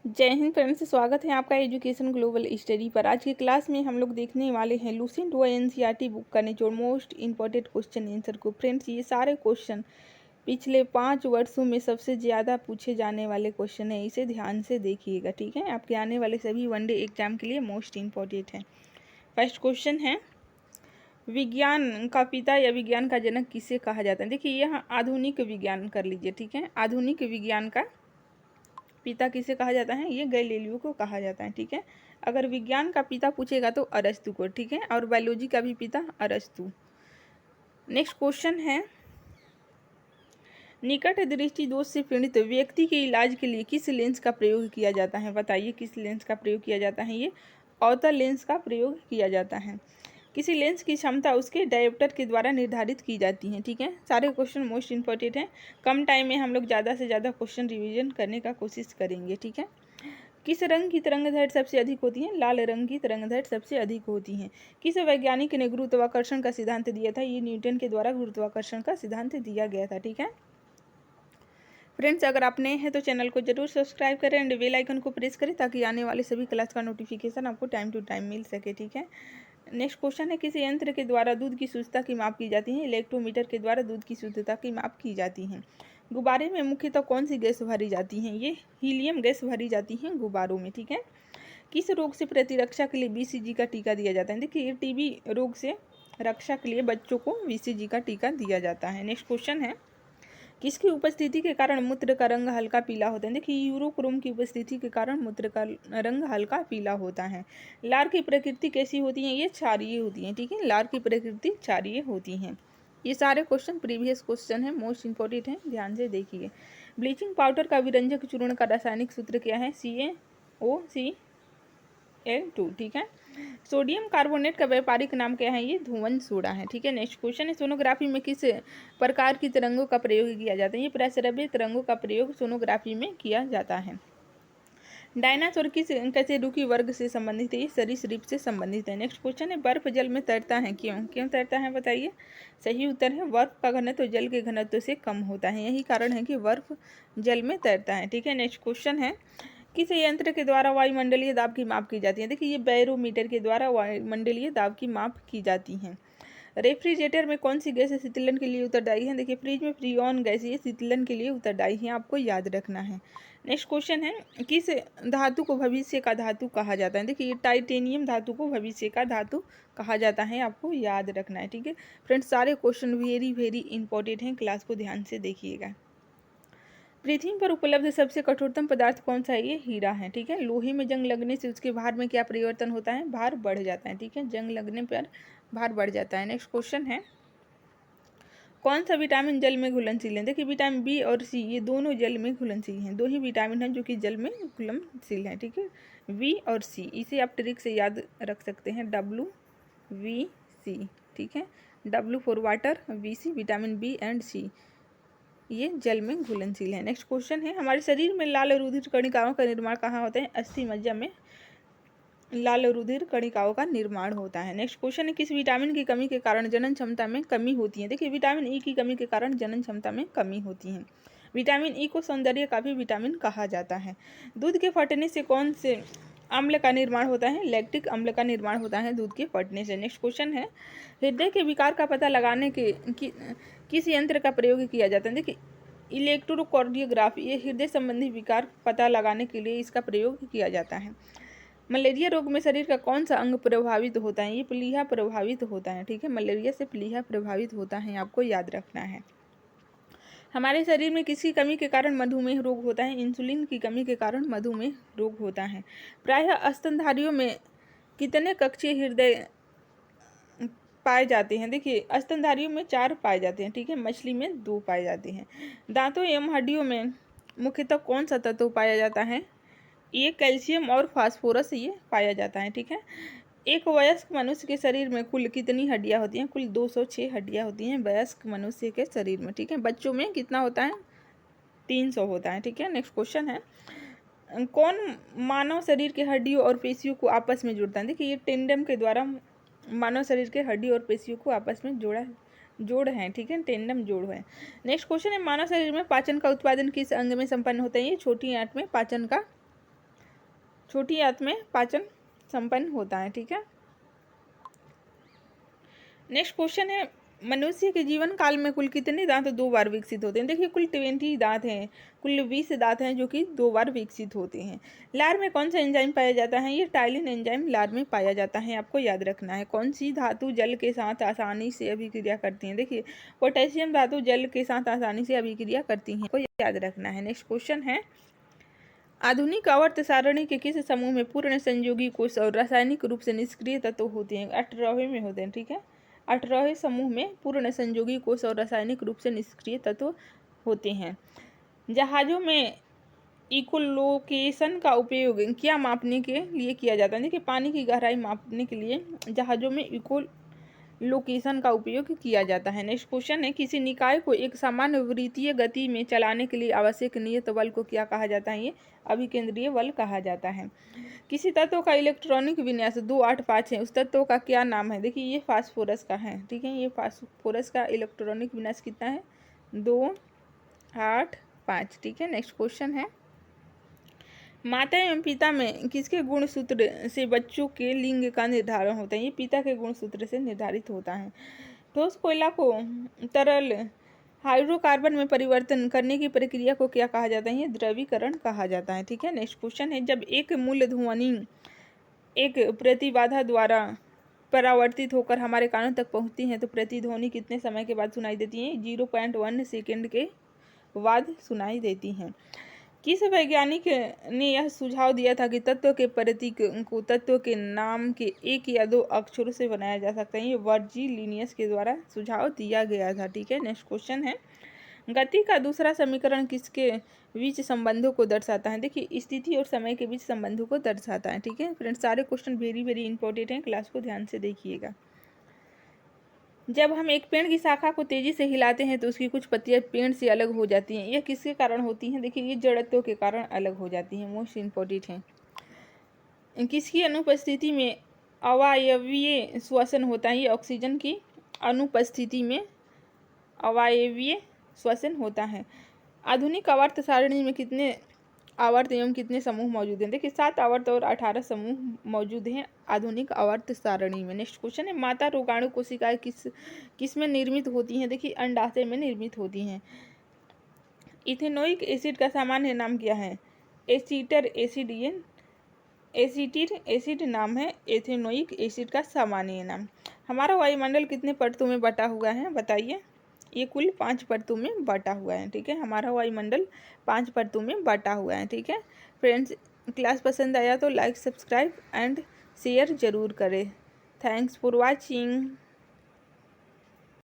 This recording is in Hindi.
जय हिंद फ्रेंड्स, स्वागत है आपका एजुकेशन ग्लोबल स्टडी पर। आज की क्लास में हम लोग देखने वाले हैं लुसेंट व एनसीईआरटी बुक का निचोड़ मोस्ट इंपॉर्टेंट क्वेश्चन आंसर को। फ्रेंड्स, ये सारे क्वेश्चन पिछले 5 वर्षों में सबसे ज़्यादा पूछे जाने वाले क्वेश्चन है, इसे ध्यान से देखिएगा, ठीक है। आपके आने वाले सभी वनडे एग्जाम के लिए मोस्ट इंपॉर्टेंट है। फर्स्ट क्वेश्चन है, विज्ञान का पिता या विज्ञान का जनक किसे कहा जाता है। देखिए, यहाँ आधुनिक विज्ञान कर लीजिए, ठीक है। आधुनिक विज्ञान का पिता किसे कहा जाता है, ये गैलीलियो को कहा जाता है, ठीक है। अगर विज्ञान का पिता पूछेगा तो अरस्तु को, ठीक है। और बायोलॉजी का भी पिता अरस्तु। नेक्स्ट क्वेश्चन है, निकट दृष्टि दोष से पीड़ित व्यक्ति के इलाज के लिए किस लेंस का प्रयोग किया जाता है। बताइए, किस लेंस का प्रयोग किया जाता है। ये अवतल लेंस का प्रयोग किया जाता है। किसी लेंस की क्षमता उसके डायोप्टर के द्वारा निर्धारित की जाती है, ठीक है। सारे क्वेश्चन मोस्ट इंपॉर्टेंट हैं। कम टाइम में हम लोग ज़्यादा से ज़्यादा क्वेश्चन रिवीजन करने का कोशिश करेंगे, ठीक है। किस रंग की तरंगदैर्घ्य सबसे अधिक होती है। लाल रंग की तरंगदैर्घ्य सबसे अधिक होती है। किस वैज्ञानिक ने गुरुत्वाकर्षण का सिद्धांत दिया था। ये न्यूटन के द्वारा गुरुत्वाकर्षण का सिद्धांत दिया गया था, ठीक है। फ्रेंड्स, अगर आप नए हैं तो चैनल को जरूर सब्सक्राइब करें एंड बेल आइकन को प्रेस करें ताकि आने वाले सभी क्लास का नोटिफिकेशन आपको टाइम टू टाइम मिल सके, ठीक है। नेक्स्ट क्वेश्चन है, किसी यंत्र के द्वारा दूध की शुद्धता की माप की जाती है। इलेक्ट्रोमीटर के द्वारा दूध की शुद्धता की माप की जाती है। गुब्बारे में मुख्यतः कौन सी गैस भरी जाती है। ये हीलियम गैस भरी जाती है गुब्बारों में, ठीक है। किस रोग से प्रतिरक्षा के लिए बीसीजी का टीका दिया जाता है। देखिए, टीबी रोग से रक्षा के लिए बच्चों को बीसीजी का टीका दिया जाता है। नेक्स्ट क्वेश्चन है, किसकी उपस्थिति के कारण मूत्र का रंग हल्का पीला होता है। देखिए, यूरोक्रोम की उपस्थिति के कारण मूत्र का रंग हल्का पीला होता है। लार की प्रकृति कैसी होती है। ये क्षारीय होती है, ठीक है। लार की प्रकृति क्षारीय होती है। ये सारे क्वेश्चन प्रीवियस क्वेश्चन है, मोस्ट इंपॉर्टेंट है, ध्यान से देखिए। ब्लीचिंग पाउडर का विरंजक चूर्ण का रासायनिक सूत्र क्या है। CaCl2, ठीक है। सोडियम कार्बोनेट का व्यापारिक नाम क्या है। ये धुवन सोडा है, ठीक है। नेक्स्ट क्वेश्चन है, सोनोग्राफी में किस प्रकार की तरंगों का प्रयोग किया जाता है। ये प्रस्रव्य तरंगों का प्रयोग सोनोग्राफी में किया जाता है। डायनासोर किस कशेरुकी वर्ग से संबंधित है। ये सरीसृप से संबंधित है। नेक्स्ट क्वेश्चन है, बर्फ जल में तैरता है, क्यों क्यों तैरता है बताइए। सही उत्तर है, बर्फ का घनत्व जल के घनत्व से कम होता है, यही कारण है कि बर्फ जल में तैरता है, ठीक है। नेक्स्ट क्वेश्चन है, किस यंत्र के द्वारा वायुमंडलीय दाब की माप की जाती है। देखिए, ये बैरोमीटर के द्वारा वायुमंडलीय दाब की माप की जाती है। रेफ्रिजरेटर में कौन सी गैस शीतलन के लिए उत्तरदायी है। देखिए, फ्रिज में फ्रीऑन गैस ये शीतलन के लिए उत्तरदायी है, आपको याद रखना है। नेक्स्ट क्वेश्चन है, किस धातु को भविष्य का धातु कहा जाता है। देखिए, टाइटेनियम धातु को भविष्य का धातु कहा जाता है, आपको याद रखना है, ठीक है। फ्रेंड्स, सारे क्वेश्चन वेरी वेरी इंपॉर्टेंट हैं, क्लास को ध्यान से देखिएगा। पृथ्वी पर उपलब्ध सबसे कठोरतम पदार्थ कौन सा है। ये हीरा है, ठीक है। लोहे में जंग लगने से उसके भार में क्या परिवर्तन होता है। भार बढ़ जाता है, ठीक है। जंग लगने पर भार बढ़ जाता है। नेक्स्ट क्वेश्चन है, कौन सा विटामिन जल में घुलनशील है। देखिए, विटामिन बी और सी ये दोनों जल में घुलनशील हैं। दो ही विटामिन हैं जो कि जल में घुलनशील हैं, ठीक है। बी और सी, इसे आप ट्रिक से याद रख सकते हैं, WVC, ठीक है। W for water, VC vitamin B and C, ये जल में घुलनशील है। नेक्स्ट क्वेश्चन है, हमारे शरीर में लाल रुधिर कणिकाओं का निर्माण कहाँ होता है। अस्थि मज्जा में लाल रुधिर कणिकाओं का निर्माण होता है। नेक्स्ट क्वेश्चन है, किस विटामिन की कमी के कारण जनन क्षमता में कमी होती है। देखिए, विटामिन ई की कमी के कारण जनन क्षमता में कमी होती है। विटामिन ई को सौंदर्य का भी विटामिन कहा जाता है। दूध के फटने से कौन से अम्ल का निर्माण होता है। लैक्टिक अम्ल का निर्माण होता है दूध के फटने से। नेक्स्ट क्वेश्चन है, हृदय के विकार का पता लगाने के किस यंत्र का प्रयोग किया जाता है। देखिए, इलेक्ट्रोकार्डियोग्राफी, ये हृदय संबंधी विकार पता लगाने के लिए इसका प्रयोग किया जाता है। मलेरिया रोग में शरीर का कौन सा अंग प्रभावित होता है। ये प्लीहा प्रभावित होता है, ठीक है। मलेरिया से प्लीहा प्रभावित होता है, आपको याद रखना है। हमारे शरीर में किसकी कमी के कारण मधुमेह रोग होता है। इंसुलिन की कमी के कारण मधुमेह रोग होता है। प्रायः स्तनधारियों में कितने कक्षीय हृदय पाए जाते हैं। देखिए, स्तनधारियों में 4 पाए जाते हैं, ठीक है। मछली में 2 पाए जाते हैं। दांतों एवं हड्डियों में मुख्यतः कौन सा तत्व पाया जाता है। ये कैल्शियम और फास्फोरस ये पाया जाता है, ठीक है। एक वयस्क मनुष्य के शरीर में कुल कितनी हड्डियां होती हैं। कुल 206 हड्डियां होती हैं वयस्क मनुष्य के शरीर में, ठीक है। बच्चों में कितना होता है, 300 होता है, ठीक है। नेक्स्ट क्वेश्चन है, कौन मानव शरीर के हड्डियों और पेशियों को आपस में जोड़ता है। देखिए, ये टेंडम के द्वारा मानव शरीर के हड्डी और पेशियों को आपस में जोड़ है, ठीक है। टेंडम जोड़ है। नेक्स्ट क्वेश्चन है, मानव शरीर में पाचन का उत्पादन किस अंग में संपन्न होता है। ये छोटी आंत में पाचन का छोटी आंत में पाचन संपन्न होता है। ठीक है, नेक्स्ट क्वेश्चन है, मनुष्य के जीवन काल में कुल कितने दांत 2 बार विकसित होते हैं? देखिए कुल 20 दांत हैं, कुल 20 दांत हैं जो कि 2 बार विकसित होते हैं। लार में कौन सा एंजाइम पाया जाता है? ये टाइलिन एंजाइम लार में पाया जाता है, आपको याद रखना है। कौन सी धातु जल के साथ आसानी से अभिक्रिया करती है? देखिए पोटेशियम धातु जल के साथ आसानी से अभिक्रिया करती है, को याद रखना है। नेक्स्ट क्वेश्चन है, आधुनिक आवर्त सारणी के किस समूह में पूर्ण संयोगी कोष और रासायनिक रूप से निष्क्रिय तत्व होते हैं? 18वें में होते हैं। ठीक है, 18वें समूह में पूर्ण संयोगी कोष और रासायनिक रूप से निष्क्रिय तत्व होते हैं। जहाजों में इकोलोकेशन का उपयोग क्या मापने के लिए किया जाता है? देखिए पानी की गहराई मापने के लिए जहाजों में इकोलोकेशन का उपयोग किया जाता है। नेक्स्ट क्वेश्चन है, किसी निकाय को एक समान वृत्तीय गति में चलाने के लिए आवश्यक नियत बल को क्या कहा जाता है? ये अभिकेंद्रीय बल कहा जाता है। किसी तत्व का इलेक्ट्रॉनिक विन्यास 285 है, उस तत्व का क्या नाम है? देखिए ये फास्फोरस का है। ठीक है, ये फास्फोरस का इलेक्ट्रॉनिक विन्यास कितना है? 285। ठीक है, नेक्स्ट क्वेश्चन है, माता एवं पिता में किसके गुणसूत्र से बच्चों के लिंग का निर्धारण होता है? ये पिता के गुणसूत्र से निर्धारित होता है। ठोस कोयला को तरल हाइड्रोकार्बन में परिवर्तन करने की प्रक्रिया को क्या कहा जाता है? ये द्रवीकरण कहा जाता है। ठीक है, नेक्स्ट क्वेश्चन है, जब एक मूल ध्वनि एक प्रतिबाधा द्वारा परावर्तित होकर हमारे कानों तक पहुंचती है तो प्रतिध्वनि कितने समय के बाद सुनाई देती है? 0.1 सेकेंड के बाद सुनाई देती हैं। किस वैज्ञानिक ने यह सुझाव दिया था कि तत्व के प्रतीक को तत्व के नाम के 1 या 2 अक्षरों से बनाया जा सकता है? ये वर्जीलिनियस के द्वारा सुझाव दिया गया था। ठीक है, नेक्स्ट क्वेश्चन है, गति का दूसरा समीकरण किसके बीच संबंधों को दर्शाता है? देखिए स्थिति और समय के बीच संबंधों को दर्शाता है। ठीक है फ्रेंड्स, सारे क्वेश्चन वेरी वेरी इंपॉर्टेंट हैं, क्लास को ध्यान से देखिएगा। जब हम एक पेड़ की शाखा को तेजी से हिलाते हैं तो उसकी कुछ पत्तियां पेड़ से अलग हो जाती हैं, यह किसके कारण होती हैं? देखिए ये जड़त्व के कारण अलग हो जाती हैं, मोस्ट इम्पोर्टेंट है। किसकी अनुपस्थिति में अवायवीय श्वसन होता है? ये ऑक्सीजन की अनुपस्थिति में अवायवीय श्वसन होता है। आधुनिक आवर्त सारणी में कितने आवर्त एवं कितने समूह मौजूद हैं? देखिए 7 आवर्त और 18 समूह मौजूद हैं आधुनिक आवर्त सारणी में। नेक्स्ट क्वेश्चन है, माता रोगाणु कोशिकाएं किस में निर्मित होती हैं? देखिए अंडाशय में निर्मित होती हैं। इथेनोइक एसिड का सामान्य नाम क्या है? एसीटर एसिड, ये एसीटिक एसिड नाम है एथेनोइक एसिड का सामान्य नाम। हमारा वायुमंडल कितने परतों में बटा हुआ है बताइए? ये कुल 5 परतों में बटा हुआ है। ठीक है, हमारा वायुमंडल 5 परतों में बटा हुआ है। ठीक है फ्रेंड्स, क्लास पसंद आया तो लाइक, सब्सक्राइब एंड शेयर जरूर करें। Thanks for watching.